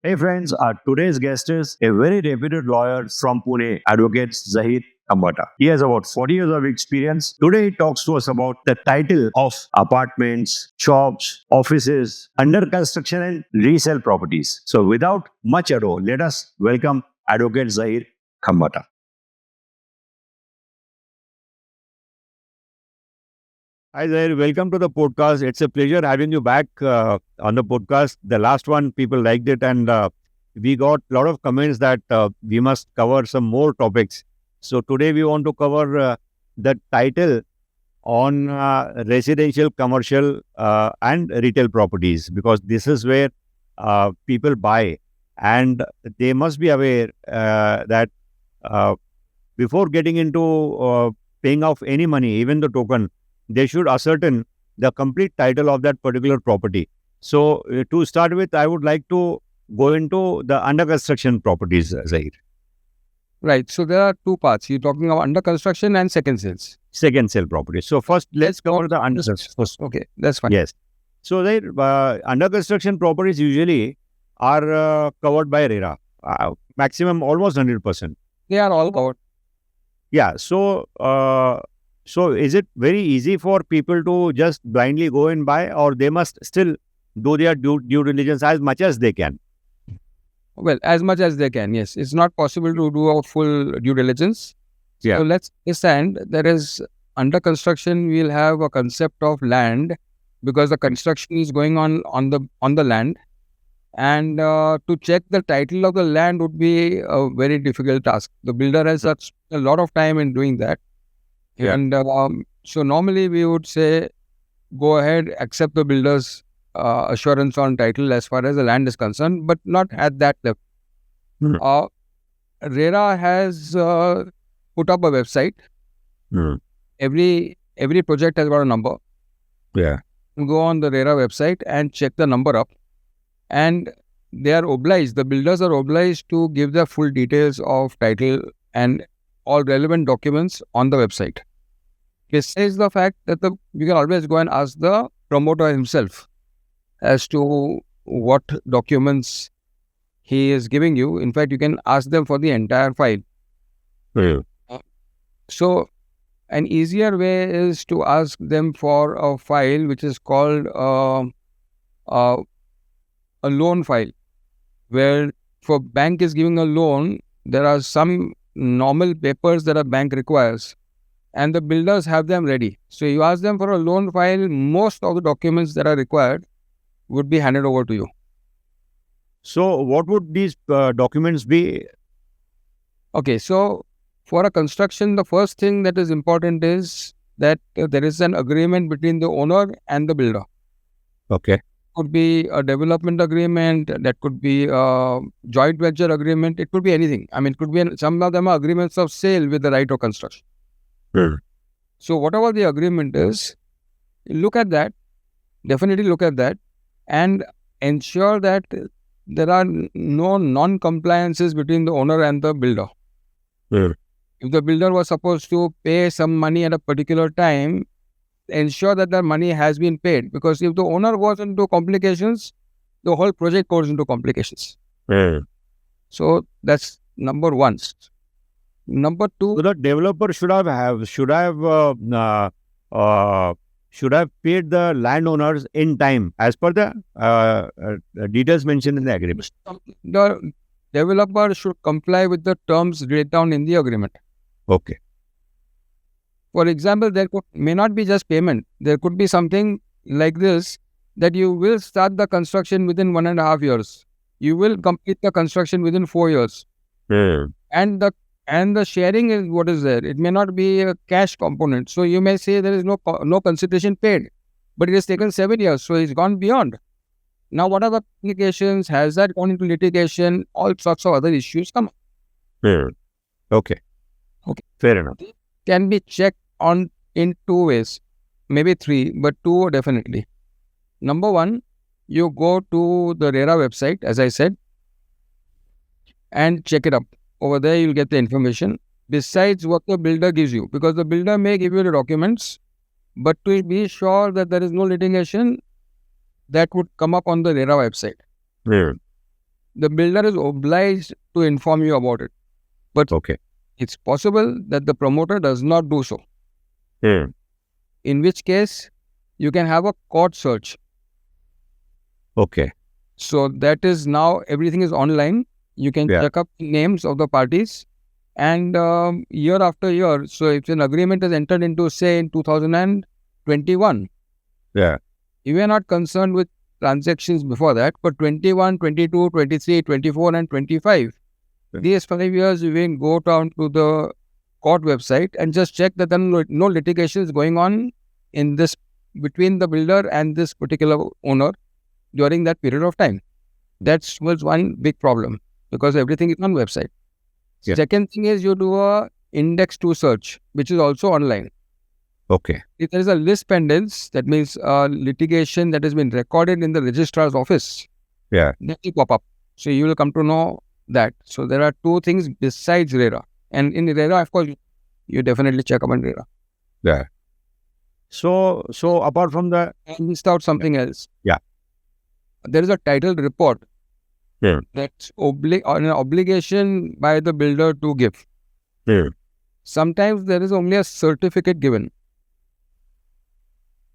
Hey friends, our today's guest is a very reputed lawyer from Pune, Advocate Zaheer Khambata. He has about 40 years of experience. Today he talks to us about the title of apartments, shops, offices, under construction and resale properties. So without much ado, let us welcome Advocate Zaheer Khambata. Hi there, welcome to the podcast. It's a pleasure having you back on the podcast. The last one, people liked it, and we got a lot of comments that we must cover some more topics. So today we want to cover the title on residential, commercial, and retail properties, because this is where people buy, and they must be aware that before getting into paying off any money, even the token, they should ascertain the complete title of that particular property. So, to start with, I would like to go into the under construction properties, Zaheer. Right. So there are two parts. You're talking about under construction and second sales. Second sale properties. So, first, let's cover the under construction. Okay, that's fine. Yes. So, Zaheer, under construction properties usually are covered by RERA, maximum almost 100%. They are all covered. Yeah. So is it very easy for people to just blindly go and buy, or they must still do their due diligence as much as they can? Well, as much as they can, yes. It's not possible to do a full due diligence. Yeah. So let's understand there is under construction, we'll have a concept of land because the construction is going on the land. And to check the title of the land would be a very difficult task. The builder has such a lot of time in doing that. Yeah. And so normally we would say, go ahead, accept the builder's assurance on title as far as the land is concerned, but not at that level. RERA has put up a website. Every project has got a number. Yeah. You go on the RERA website and check the number up. And they are obliged, the builders are obliged to give the full details of title and all relevant documents on the website. It says the fact that you can always go and ask the promoter himself as to what documents he is giving you. In fact, you can ask them for the entire file. So, an easier way is to ask them for a file which is called a loan file, where for bank is giving a loan, there are some normal papers that a bank requires, and the builders have them ready. So you ask them for a loan file, most of the documents that are required would be handed over to you. So what would these documents be? Okay, so for a construction, the first thing that is important is that there is an agreement between the owner and the builder. Okay. Could be a development agreement, that could be a joint venture agreement, it could be anything. I mean, it could be, some of them are agreements of sale with the right of construction. So whatever the agreement is, look at that, definitely look at that, and ensure that there are no non-compliances between the owner and the builder. If the builder was supposed to pay some money at a particular time, ensure that the money has been paid, because if the owner goes into complications, the whole project goes into complications. So that's number one. Number two, so the developer should have paid the landowners in time as per the details mentioned in the agreement. The developer should comply with the terms laid down in the agreement. Okay. For example, there may not be just payment. There could be something like this, that you will start the construction within 1.5 years. You will complete the construction within 4 years. And the sharing is what is there. It may not be a cash component. So you may say there is no consideration paid, but it has taken 7 years. So it's gone beyond. Now, what are the implications? Has that gone into litigation? All sorts of other issues come up. Okay. Fair enough. Can be checked in two ways, maybe three, but two definitely. Number one, you go to the RERA website, as I said, and check it up. Over there, you'll get the information besides what the builder gives you, because the builder may give you the documents, but to be sure that there is no litigation, that would come up on the RERA website. the builder is obliged to inform you about it. But Okay. it's possible that the promoter does not do so. In which case, you can have a court search. Okay. So that is now everything is online. You can Yeah. check up names of the parties, and year after year. So if an agreement is entered into, say, in 2021, Yeah. you are not concerned with transactions before that, but 21, 22, 23, 24, and 25. Yeah. These 5 years, you can go down to the court website and just check that there are no litigation is going on in this between the builder and this particular owner during that period of time. That was one big problem because everything is on website. Yeah. Second thing is you do a index to search, which is also online. Okay. If there is a list pendants, that means litigation that has been recorded in the registrar's office, Yeah. that will pop up. So you will come to know that. So there are two things besides RERA. And in RERA, of course, you definitely check up on RERA. Yeah. So apart from the I missed out something else. Yeah. There is a title report Yeah. that's an obligation by the builder to give. Yeah. Sometimes there is only a certificate given.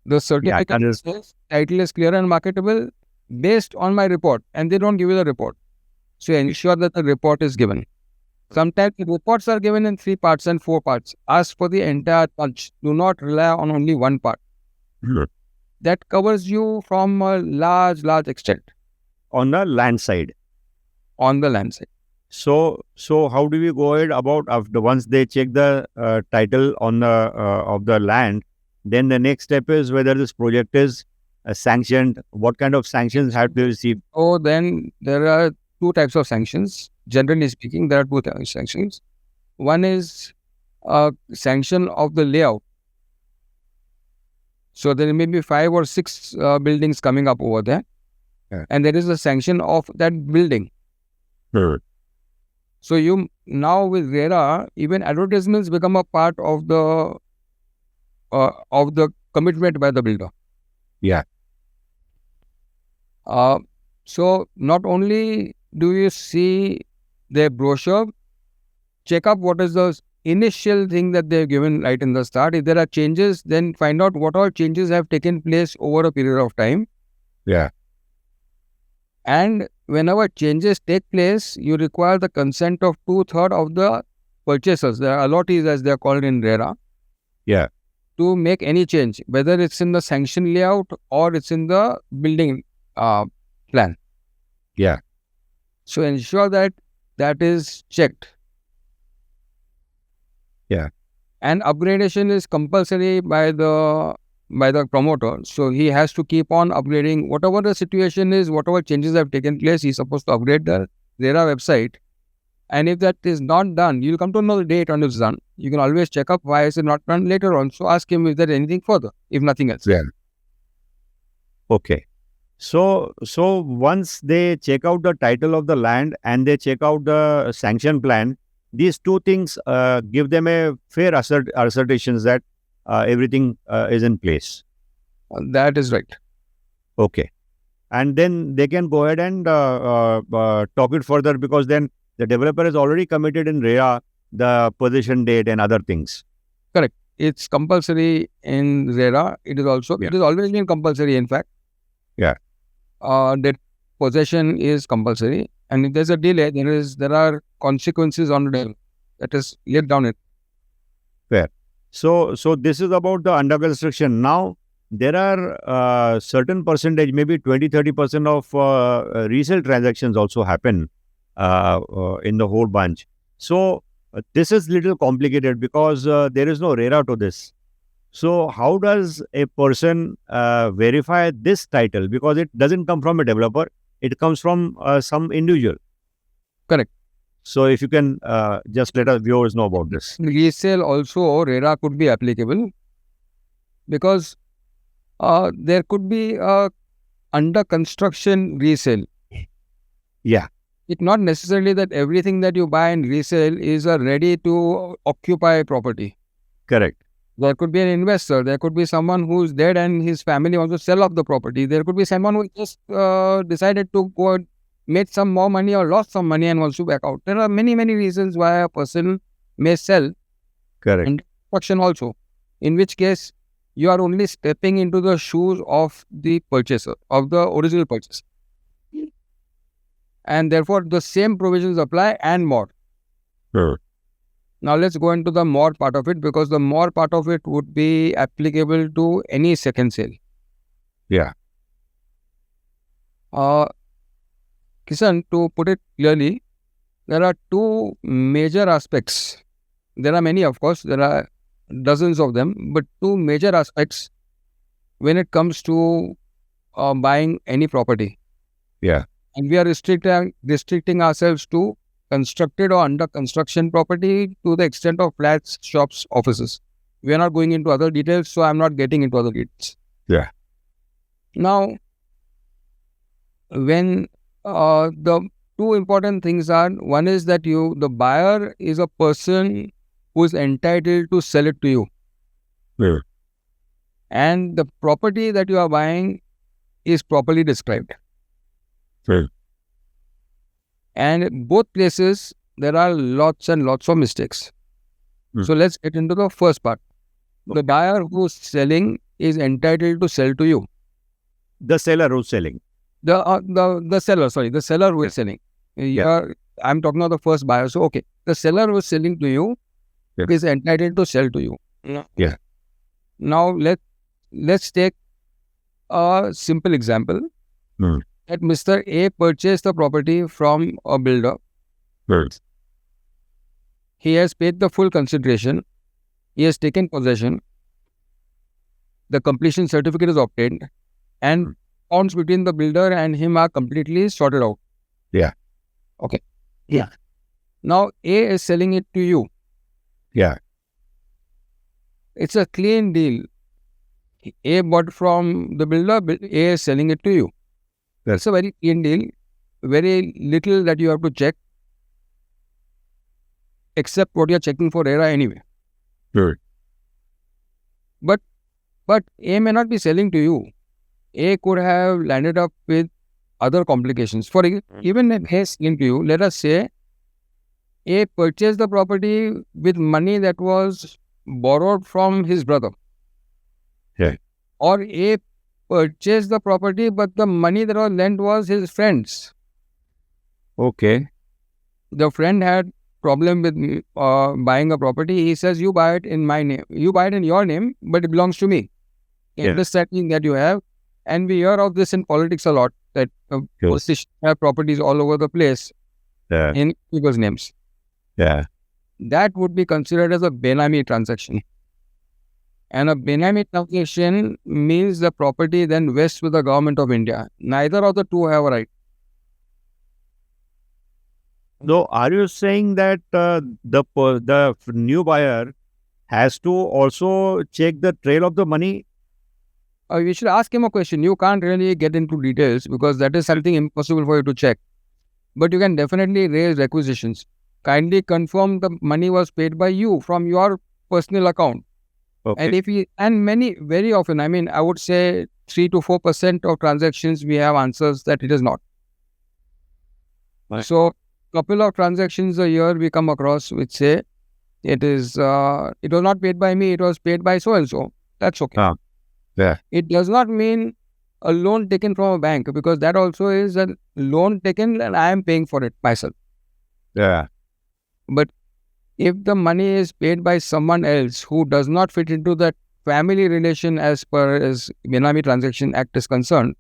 The certificate that is- says title is clear and marketable based on my report, and they don't give you the report. So ensure that the report is given. Sometimes the reports are given in 3 parts and 4 parts. Ask for the entire punch. Do not rely on only one part. Yeah. That covers you from a large extent on the land side. on the land side. So how do we go ahead about after once they check the title on the of the land? Then the next step is whether this project is sanctioned. What kind of sanctions have to receive? Oh, then there are 2 types of sanctions. Generally speaking, there are 2 types of sanctions. One is sanction of the layout. So there may be 5 or 6 buildings coming up over there. Yeah. And there is a sanction of that building. So you now with RERA, even advertisements become a part of the commitment by the builder. Yeah. So not only do you see their brochure, check up what is the initial thing that they've given right in the start. If there are changes, then find out what all changes have taken place over a period of time. Yeah. And whenever changes take place, you require the consent of 2/3 of the purchasers, the allottees as they are called in RERA. Yeah. To make any change, whether it's in the sanction layout or it's in the building plan. Yeah. So ensure that that is checked. Yeah. And upgradation is compulsory by the promoter. So he has to keep on upgrading. Whatever the situation is, whatever changes have taken place, he's supposed to upgrade the RERA website. And if that is not done, you'll come to know the date when it's done. You can always check up why is it not done later on. So ask him if there is anything further, if nothing else. Yeah. Okay. So once they check out the title of the land and they check out the sanction plan, these 2 things give them a fair assertions that everything is in place. That is right. Okay. And then they can go ahead and talk it further because then the developer has already committed in RERA the possession date and other things. Correct. It's compulsory in RERA. It is also, Yeah. it has always been compulsory, in fact. Yeah. That possession is compulsory. And if there's a delay, there are consequences on the delay. That is laid down it. Fair. So this is about the under construction. Now, there are certain percentage, maybe 20-30% of resale transactions also happen in the whole bunch. So this is little complicated because there is no RERA to this. So how does a person verify this title? Because it doesn't come from a developer. It comes from some individual. Correct. So if you can just let our viewers know about this. Resale also, RERA could be applicable because there could be under construction resale. Yeah. It's not necessarily that everything that you buy in resale is a ready to occupy property. Correct. There could be an investor. There could be someone who's dead and his family wants to sell off the property. There could be someone who just decided to go and made some more money or lost some money and wants to back out. There are many, many reasons why a person may sell. Correct. And construction also, in which case you are only stepping into the shoes of the purchaser, of the original purchaser. And therefore, the same provisions apply and more. Sure. Now, let's go into the more part of it, because the more part of it would be applicable to any second sale. Yeah. Kishen, to put it clearly, there are two major aspects. There are many, of course, there are dozens of them, but two major aspects when it comes to buying any property. Yeah. And we are restricting ourselves to constructed or under construction property to the extent of flats, shops, offices. We are not going into other details, so I'm not getting into other details. Yeah. Now, when the two important things are, one is that the buyer is a person who is entitled to sell it to you. Yeah. And the property that you are buying is properly described. Yeah. And in both places, there are lots and lots of mistakes. So let's get into the first part. The buyer who's selling is entitled to sell to you. The seller who's selling. The seller who is selling. I'm talking about the first buyer. So, okay, the seller who is selling to you is entitled to sell to you. Yeah. Now, let's take a simple example. That Mr. A purchased the property from a builder. He has paid the full consideration. He has taken possession. The completion certificate is obtained, and bonds between the builder and him are completely sorted out. Yeah. Okay. Yeah. Now A is selling it to you. Yeah. It's a clean deal. A bought from the builder, A is selling it to you. That's a very clean deal. Very little that you have to check, except what you are checking for RERA anyway. Sure. But A may not be selling to you. A could have landed up with other complications. For even if A is selling to you, let us say A purchased the property with money that was borrowed from his brother. Yeah. Or A purchased the property, but the money that was lent was his friend's. Okay. The friend had problem with buying a property. He says, you buy it in my name. You buy it in your name, but it belongs to me. Understanding that you have. And we hear of this in politics a lot, that politicians have properties all over the place in people's names. Yeah. That would be considered as a Minami transaction. And a Minami transaction means the property then vests with the government of India. Neither of the two have a right. So, are you saying that the new buyer has to also check the trail of the money? You should ask him a question. You can't really get into details because that is something impossible for you to check. But you can definitely raise requisitions. Kindly confirm the money was paid by you from your personal account. Okay. And very often, I would say 3 to 4% of transactions we have answers that it is not. Right. So, couple of transactions a year we come across which say it was not paid by me, it was paid by so and so. That's okay. Yeah. It does not mean a loan taken from a bank, because that also is a loan taken and I am paying for it myself. Yeah. But if the money is paid by someone else who does not fit into that family relation as per as Minami Transaction Act is concerned,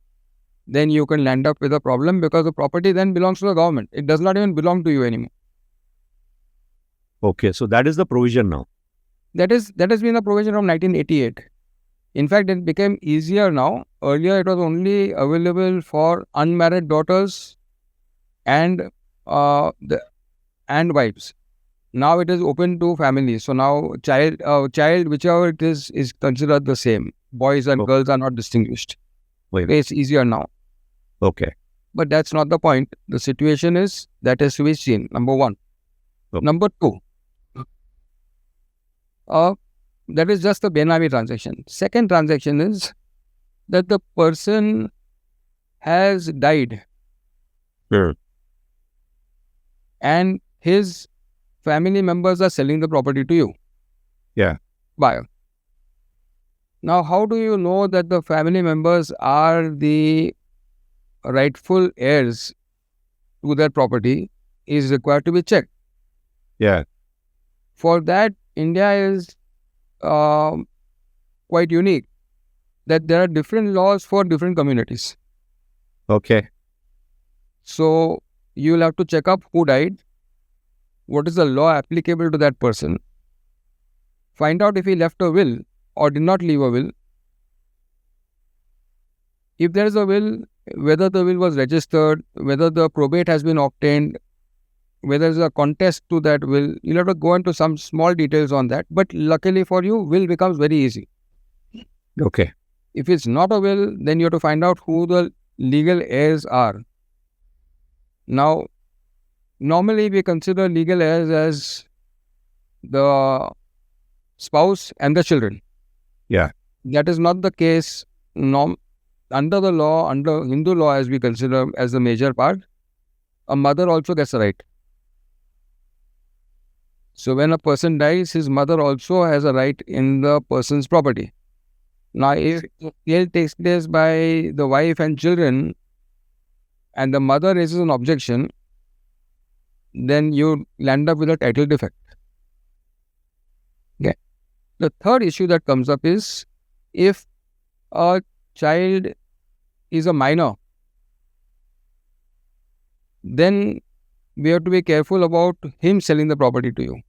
then you can land up with a problem, because the property then belongs to the government. It does not even belong to you anymore. Okay, so that is the provision now. That has been a provision from 1988. In fact, it became easier now. Earlier, it was only available for unmarried daughters and wives. Now it is open to families. So now child, whichever it is considered the same. Boys and girls are not distinguished. Okay, it's easier now. Okay. But that's not the point. The situation is that has to be seen. Number one. Okay. Number two. That is just the Minami transaction. Second transaction is that the person has died. Sure. and his family members are selling the property to you. Yeah. Buyer. Now, how do you know that the family members are the rightful heirs to that property is required to be checked. Yeah. For that, India is quite unique that there are different laws for different communities. Okay. So you will have to check up who died, what is the law applicable to that person, find out if he left a will or did not leave a will. If there is a will, whether the will was registered, whether the probate has been obtained, whether there is a contest to that will, you'll have to go into some small details on that. But luckily for you, will becomes very easy. Okay. If it's not a will, then you have to find out who the legal heirs are. Now, normally we consider legal heirs as the spouse and the children. Yeah. That is not the case. Under the law, under Hindu law, as we consider as the major part, a mother also gets a right. So when a person dies, his mother also has a right in the person's property. Now, if the sale takes place by the wife and children, and the mother raises an objection, then you land up with a title defect. Okay. The third issue that comes up is if a child is a minor, then we have to be careful about him selling the property to you.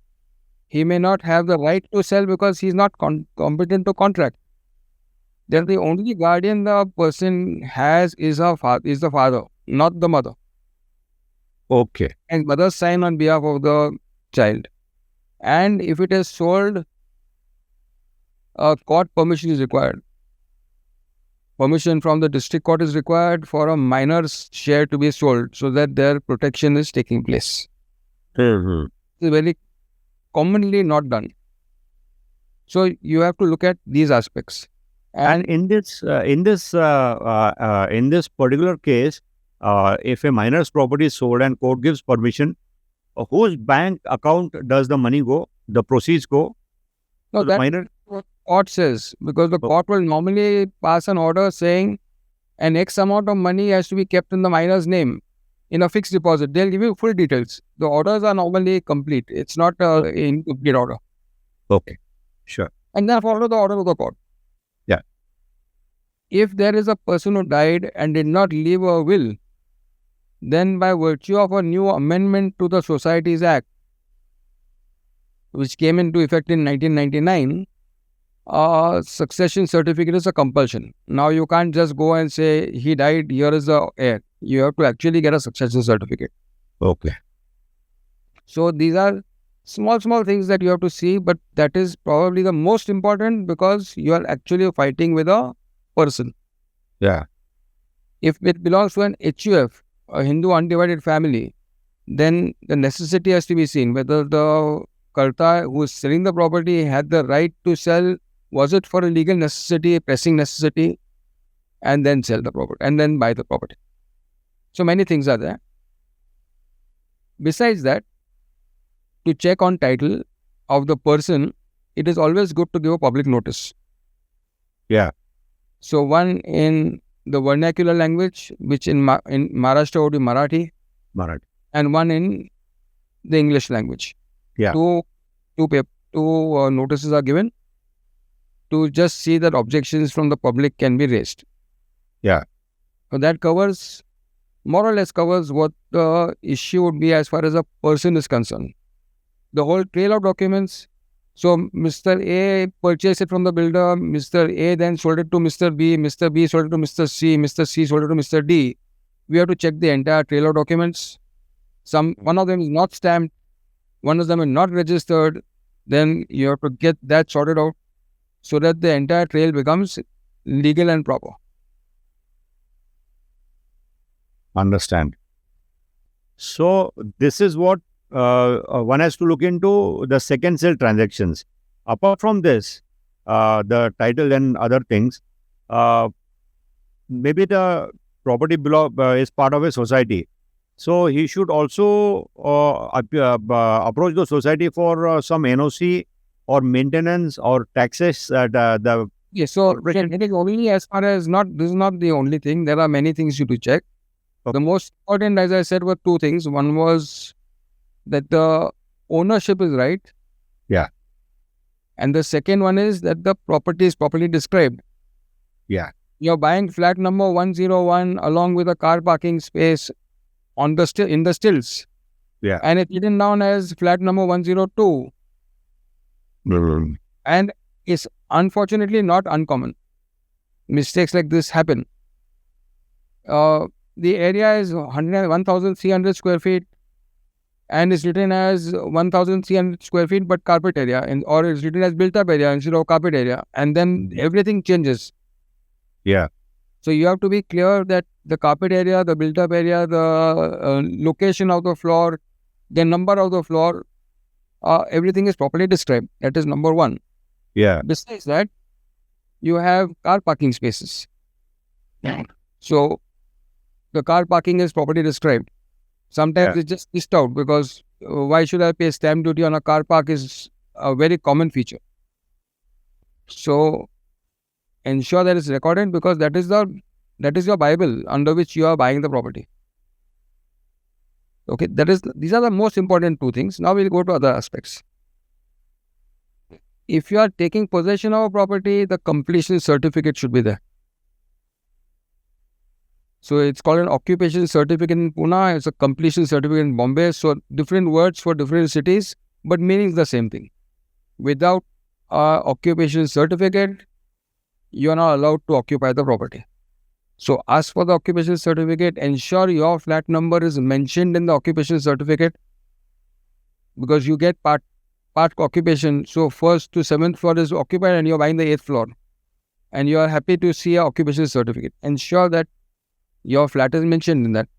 He may not have the right to sell because he is not competent to contract. Then the only guardian the person has is the father, not the mother. Okay. And mother sign on behalf of the child. And if it is sold, a court permission is required. Permission from the district court is required for a minor's share to be sold so that their protection is taking place. Mm-hmm. It's very commonly not done. So you have to look at these aspects. And in this particular case, if a minor's property is sold and court gives permission, whose bank account does the money go? The proceeds go? No, the minor. What court says, because the court will normally pass an order saying an X amount of money has to be kept in the minor's name in a fixed deposit. They'll give you full details. The orders are normally complete. It's not an incomplete order. Okay, sure. And then follow the order of the court. Yeah. If there is a person who died and did not leave a will, then by virtue of a new amendment to the Societies Act, which came into effect in 1999, succession certificate is a compulsion. Now you can't just go and say, he died, here is the heir. You have to actually get a succession certificate. Okay. So these are small things that you have to see, but that is probably the most important because you are actually fighting with a person. Yeah. If it belongs to an HUF, a Hindu undivided family, then the necessity has to be seen whether the Karta who is selling the property had the right to sell. Was it for a legal necessity, a pressing necessity, and then sell the property and then buy the property. So many things are there. Besides that, to check on title of the person, it is always good to give a public notice. Yeah. So one in the vernacular language, which in Maharashtra would be Marathi, and one in the English language. Yeah. Two notices are given to just see that objections from the public can be raised. Yeah. So that more or less covers what the issue would be as far as a person is concerned. The whole trail of documents. So Mr. A purchased it from the builder, Mr. A then sold it to Mr. B, Mr. B sold it to Mr. C sold it to Mr. D. We have to check the entire trail of documents. One of them is not stamped, one of them is not registered. Then you have to get that sorted out so that the entire trail becomes legal and proper. Understand. So this is what one has to look into the second sale transactions. Apart from this, the title and other things, maybe the property is part of a society. So he should also approach the society for some NOC or maintenance or taxes that the Yes, so corporation. it is only as far as this is not the only thing. There are many things you to check. The most important, as I said, were two things. One was that the ownership is right. Yeah. And the second one is that the property is properly described. Yeah. You're buying flat number 101 along with a car parking space on the in the stills. Yeah. And it's written down as flat number 102. And it's unfortunately not uncommon. Mistakes like this happen. The area is 1,300 square feet and it's written as 1,300 square feet but carpet area, or it's written as built up area instead of carpet area, and then everything changes. Yeah. So you have to be clear that the carpet area, the built up area, the location of the floor, the number of the floor, everything is properly described. That is number one. Yeah. Besides that, you have car parking spaces. So the car parking is properly described. Sometimes it's just missed out because why should I pay stamp duty on a car park is a very common feature. So ensure that it's recorded because that is your Bible under which you are buying the property. Okay, these are the most important two things. Now we'll go to other aspects. If you are taking possession of a property, the completion certificate should be there. So it's called an occupation certificate in Pune. It's a completion certificate in Bombay. So different words for different cities, but meaning is the same thing. Without occupation certificate, you are not allowed to occupy the property. So ask for the occupation certificate. Ensure your flat number is mentioned in the occupation certificate because you get part occupation. So first to seventh floor is occupied and you're buying the 8th floor. And you are happy to see an occupation certificate. Ensure that your flat is mentioned in that.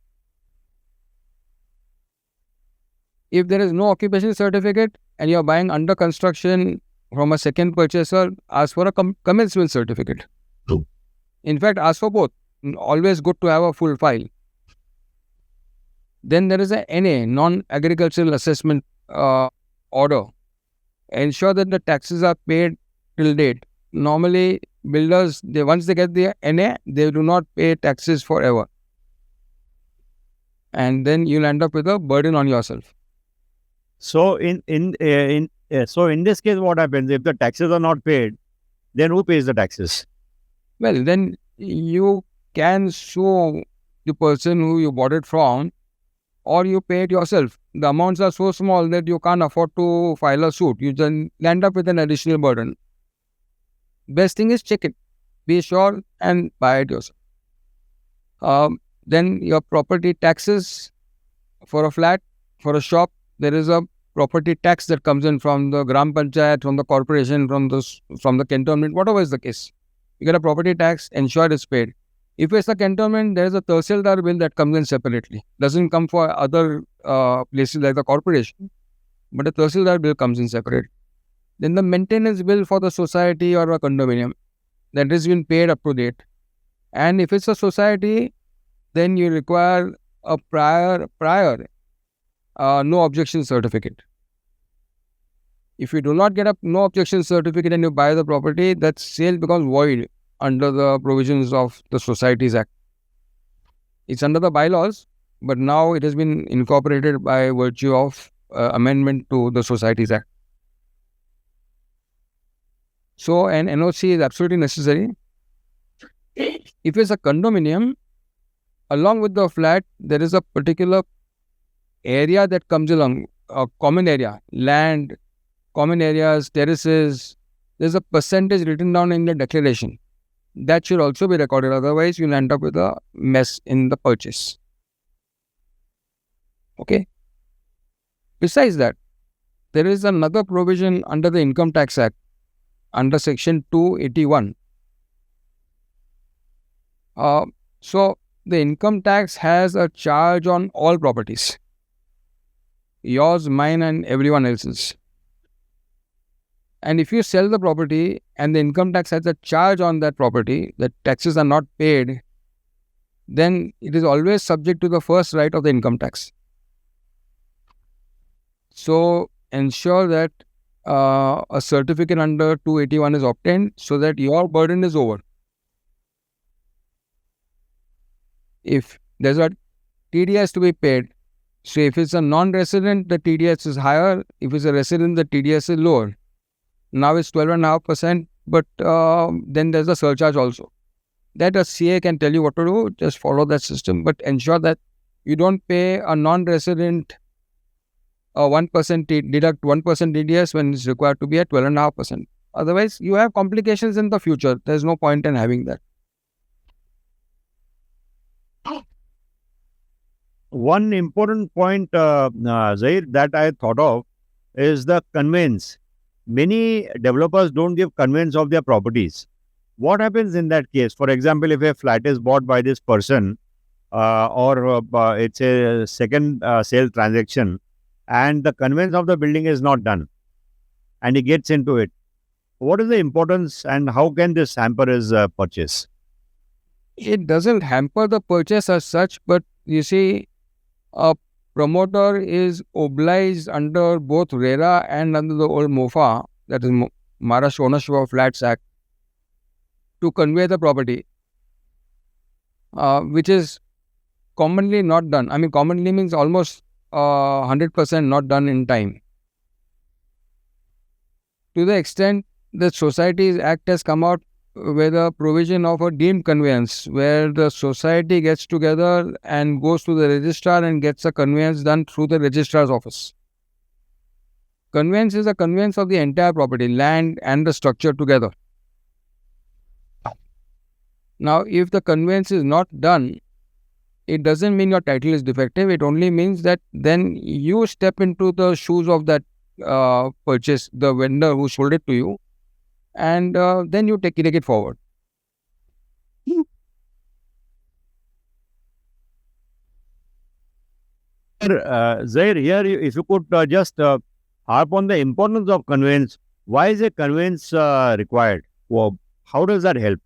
If there is no occupation certificate and you are buying under construction from a second purchaser, ask for a commencement certificate. True. In fact, ask for both. Always good to have a full file. Then there is a NA, non-agricultural assessment order. Ensure that the taxes are paid till date. Normally, builders, once they get the NA, they do not pay taxes forever. And then you'll end up with a burden on yourself. So in this case, what happens if the taxes are not paid? Then who pays the taxes? Well, then you can sue the person who you bought it from, or you pay it yourself. The amounts are so small that you can't afford to file a suit. You then end up with an additional burden. Best thing is check it. Be sure and buy it yourself. Then your property taxes for a flat, for a shop, there is a property tax that comes in from the Gram Panchayat, from the corporation, from the cantonment, whatever is the case. You get a property tax, ensure it's paid. If it's a cantonment, there is a Tahsildar bill that comes in separately. Doesn't come for other places like the corporation, but the Tahsildar bill comes in separate. Then the maintenance bill for the society or a condominium, that has been paid up to date. And if it's a society, then you require a prior no objection certificate. If you do not get a no objection certificate and you buy the property, that sale becomes void under the provisions of the Societies Act. It's under the bylaws, but now it has been incorporated by virtue of amendment to the Societies Act. So an NOC is absolutely necessary. If it's a condominium, along with the flat, there is a particular area that comes along, a common area, land, common areas, terraces. There's a percentage written down in the declaration. That should also be recorded. Otherwise, you'll end up with a mess in the purchase. Okay. Besides that, there is another provision under the Income Tax Act, under Section 281. So, the income tax has a charge on all properties. Yours, mine, and everyone else's. And if you sell the property and the income tax has a charge on that property, the taxes are not paid, then it is always subject to the first right of the income tax. So ensure that a certificate under 281 is obtained so that your burden is over. If there's a TDS to be paid, so if it's a non-resident, the TDS is higher. If it's a resident, the TDS is lower. Now it's 12.5%, but then there's a surcharge also. That a CA can tell you what to do. Just follow that system, but ensure that you don't pay a non-resident 1% deduct 1% TDS when it's required to be at 12.5%. Otherwise, you have complications in the future. There's no point in having that. One important point, Zaheer, that I thought of is the conveyance. Many developers don't give conveyance of their properties. What happens in that case? For example, if a flat is bought by this person or it's a second sale transaction and the conveyance of the building is not done and he gets into it, what is the importance and how can this hamper his purchase? It doesn't hamper the purchase as such, but you see, a promoter is obliged under both RERA and under the old MOFA, that is Maharashtra Ownership of Flats Act, to convey the property, which is commonly not done. I mean, commonly means almost 100% not done in time. To the extent the Societies Act has come out with a provision of a deemed conveyance, where the society gets together and goes to the registrar and gets a conveyance done through the registrar's office. Conveyance is a conveyance of the entire property, land and the structure together. Now, if the conveyance is not done, it doesn't mean your title is defective. It only means that then you step into the shoes of that purchase, the vendor who sold it to you, and then you take it forward. Zaheer, here, if you could just harp on the importance of conveyance. Why is a conveyance required? Well, how does that help?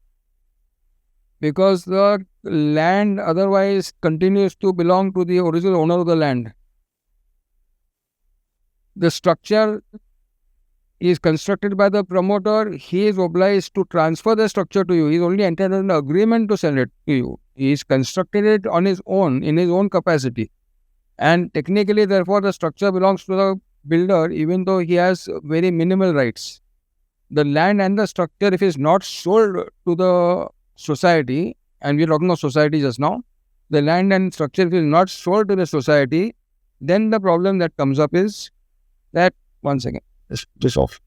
Because the land otherwise continues to belong to the original owner of the land. The structure is constructed by the promoter. He is obliged to transfer the structure to you. He is only entered an agreement to sell it to you. He is constructed it on his own, in his own capacity. And technically, therefore, the structure belongs to the builder, even though he has very minimal rights. The land and the structure, if it is not sold to the society, and we are talking of society just now, the land and structure, if it is not sold to the society, then the problem that comes up is that, one second, this off.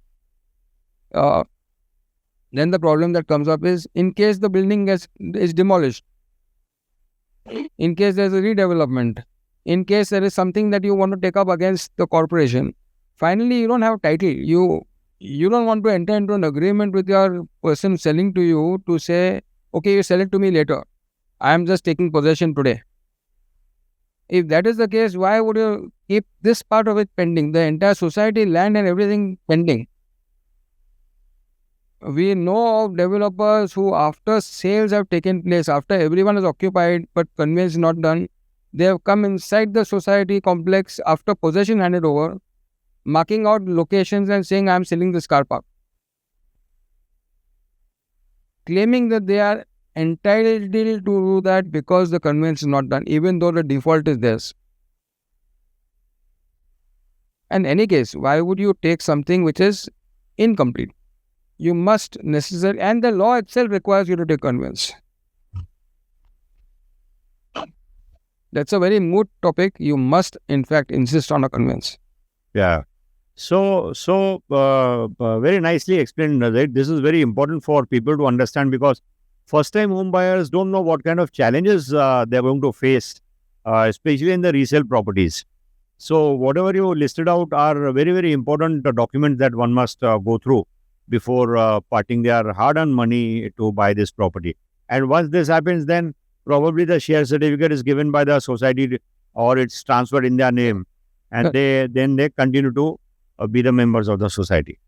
Then the problem that comes up is, in case the building is demolished, in case there is a redevelopment, in case there is something that you want to take up against the corporation, finally you don't have title. You don't want to enter into an agreement with your person selling to you to say, okay, you sell it to me later. I am just taking possession today. If that is the case, why would you keep this part of it pending? The entire society, land and everything pending. We know of developers who, after sales have taken place, after everyone is occupied but conveyance is not done, they have come inside the society complex after possession handed over, marking out locations and saying, I am selling this car park, claiming that they are entitled to do that because the conveyance is not done, even though the default is theirs. In any case, why would you take something which is incomplete? You must necessarily, and the law itself requires you to take conveyance. That's a very moot topic. You must, in fact, insist on a conveyance. Yeah. So very nicely explained, right? This is very important for people to understand, because first-time home buyers don't know what kind of challenges they're going to face, especially in the resale properties. So whatever you listed out are very, very important documents that one must go through before parting their hard-earned money to buy this property. And once this happens, then probably the share certificate is given by the society or it's transferred in their name, and they continue to be the members of the society.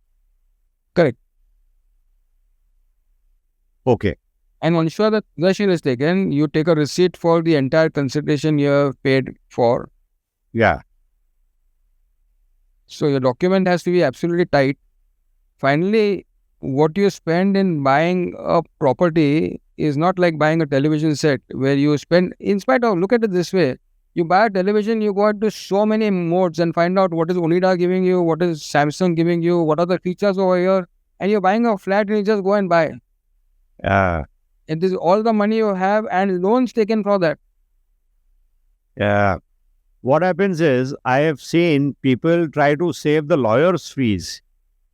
Correct. Okay. and ensure that possession is taken, you take a receipt for the entire consideration you have paid for. Yeah. So your document has to be absolutely tight. Finally, what you spend in buying a property is not like buying a television set where you spend, in spite of, look at it this way, you buy a television, you go into so many modes and find out what is Onida giving you, what is Samsung giving you, what are the features over here, and you're buying a flat and you just go and buy. It is all the money you have and loans taken for that. Yeah. What happens is, I have seen people try to save the lawyer's fees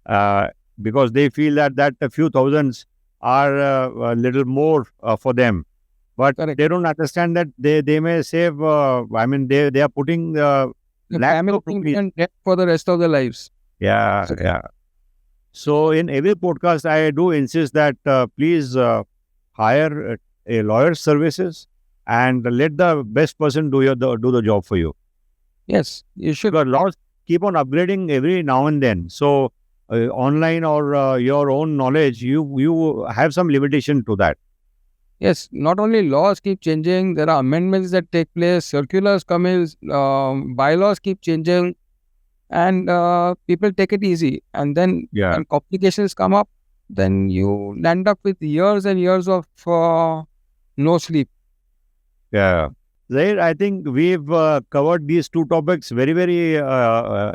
because they feel that a few thousands are a little more for them. But Correct. they don't understand that they may save, they are putting The lakhs family of rupees. can debt for the rest of their lives. Yeah, yeah. So in every podcast, I do insist that please hire a lawyer's services and let the best person do the job for you. Yes, you should. Because laws keep on upgrading every now and then. So online or your own knowledge, you have some limitation to that. Yes, not only laws keep changing, there are amendments that take place, circulars come in, bylaws keep changing, and people take it easy. And then Yeah. when complications come up, then you end up with years and years of no sleep. Yeah. Zaheer, I think we've covered these two topics very, very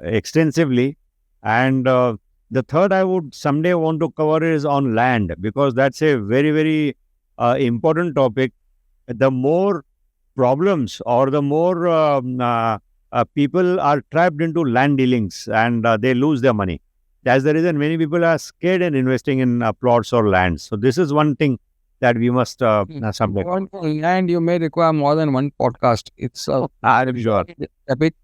extensively. And the third I would someday want to cover is on land, because that's a very, very important topic. The more problems or the more people are trapped into land dealings and they lose their money. That's the reason many people are scared in investing in plots or lands. So this is one thing that we must someday. And you may require more than one podcast. It's I'm sure. epic,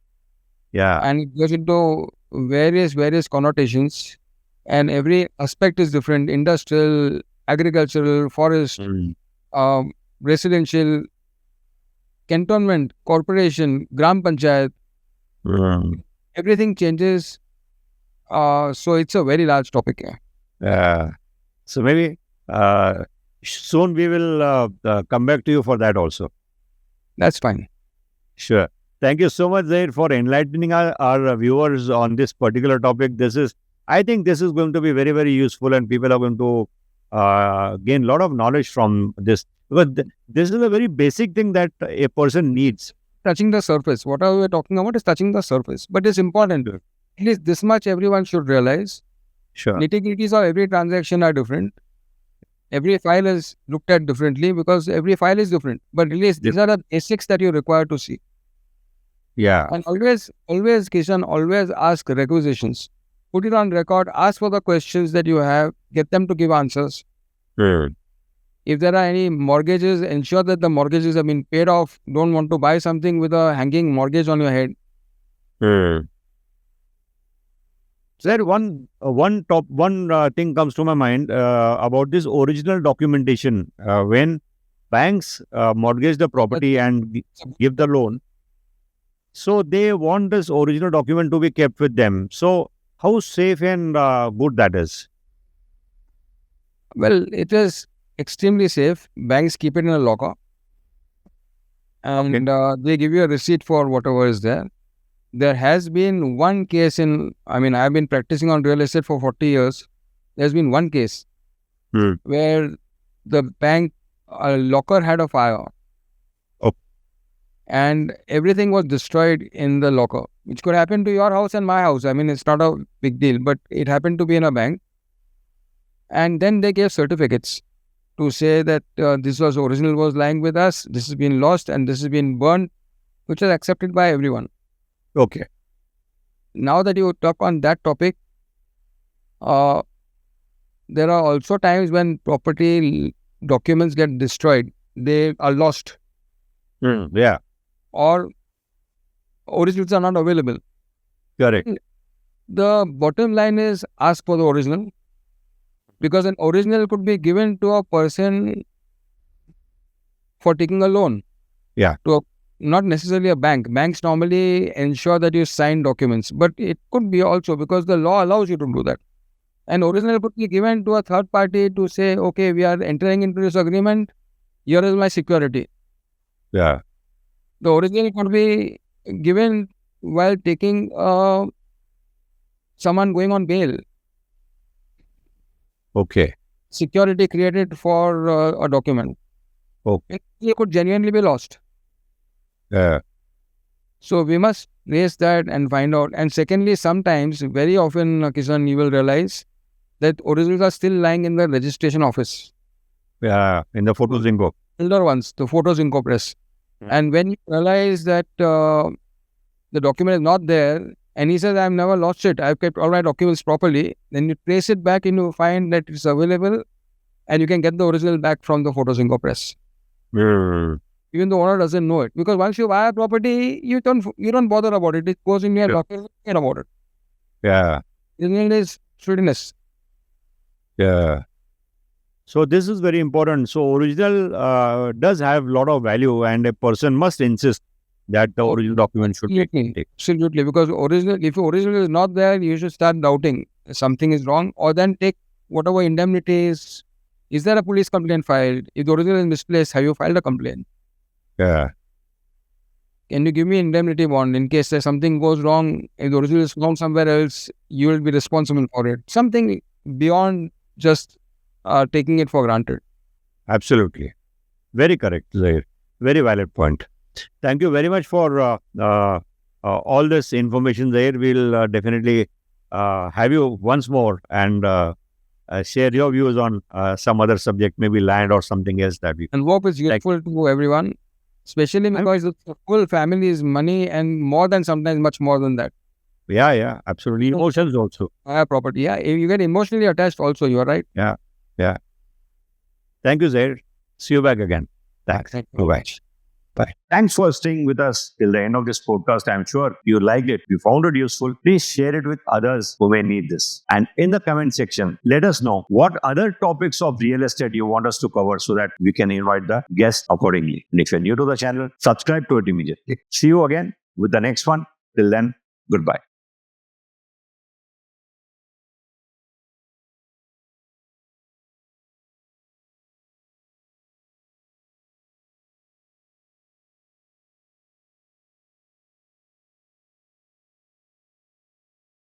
Yeah. and it goes into various connotations, and every aspect is different: industrial, agricultural, forest, residential, cantonment, corporation, gram panchayat. Everything changes. So it's a very large topic. So maybe soon we will come back to you for that also. That's fine. Sure. Thank you so much, Zaheer, for enlightening our viewers on this particular topic. I think this is going to be very, very useful, and people are going to gain a lot of knowledge from this. Because this is a very basic thing that a person needs. Touching the surface. What we're talking about is touching the surface. But it's important. At least this much everyone should realize. Sure. Nitty-gritties of every transaction are different. Every file is looked at differently because every file is different. But at least these are the basics that you require to see. Yeah. And always, Kishen, always ask requisitions. Put it on record. Ask for the questions that you have. Get them to give answers. If there are any mortgages, ensure that the mortgages have been paid off. Don't want to buy something with a hanging mortgage on your head. Sir, one thing comes to my mind about this original documentation. When banks mortgage the property and give the loan, so they want this original document to be kept with them. So how safe and good that is? Well, it is extremely safe. Banks keep it in a locker. And they give you a receipt for whatever is there. There has been one case I've been practicing on real estate for 40 years. There's been one case where the bank locker had a fire. And everything was destroyed in the locker, which could happen to your house and my house. It's not a big deal, but it happened to be in a bank. And then they gave certificates to say that this original was lying with us, this has been lost, and this has been burned, which is accepted by everyone. Okay. Now that you talk on that topic, there are also times when property documents get destroyed. They are lost. Yeah. Or originals are not available. Correct. The bottom line is ask for the original, because an original could be given to a person for taking a loan. Yeah. Not necessarily a bank. Banks normally ensure that you sign documents, but it could be also because the law allows you to do that. An original could be given to a third party to say, okay, we are entering into this agreement. Here is my security. Yeah. The original could be given while taking someone going on bail. Okay. Security created for a document. Okay. It could genuinely be lost. Yeah. So we must raise that and find out. And secondly, sometimes, very often, Kishan, you will realize that originals are still lying in the registration office. Yeah. In the photos ingo. Older ones, the photos in press. And when you realize that the document is not there, and he says, I've never lost it, I've kept all my documents properly, then you trace it back and you find that it's available and you can get the original back from the photos in press. Even the owner doesn't know it. Because once you buy a property, you don't bother about it. It goes in your document, forget about it. Yeah. Original is readiness. Yeah. So this is very important. So original does have a lot of value, and a person must insist that the original document should be taken. Absolutely. Because if the original is not there, you should start doubting something is wrong, or then take whatever indemnity is. Is there a police complaint filed? If the original is misplaced, have you filed a complaint? Yeah. Can you give me indemnity bond in case there's something goes wrong? If the original is found somewhere else, you will be responsible for it. Something beyond just taking it for granted. Absolutely. Very correct, Zaheer. Very valid point. Thank you very much for all this information, Zaheer. We'll definitely have you once more and share your views on some other subject, maybe land or something else that we... And hope is useful to everyone, especially because the full family is money and more than sometimes much more than that. Yeah, absolutely. Emotions also. Property. Yeah, you get emotionally attached also, you are right. Yeah. Thank you, Zaheer. See you back again. Thanks. Bye-bye. Bye. Thanks for staying with us till the end of this podcast. I'm sure you liked it. You found it useful. Please share it with others who may need this. And in the comment section, let us know what other topics of real estate you want us to cover so that we can invite the guests accordingly. And if you're new to the channel, subscribe to it immediately. See you again with the next one. Till then, goodbye.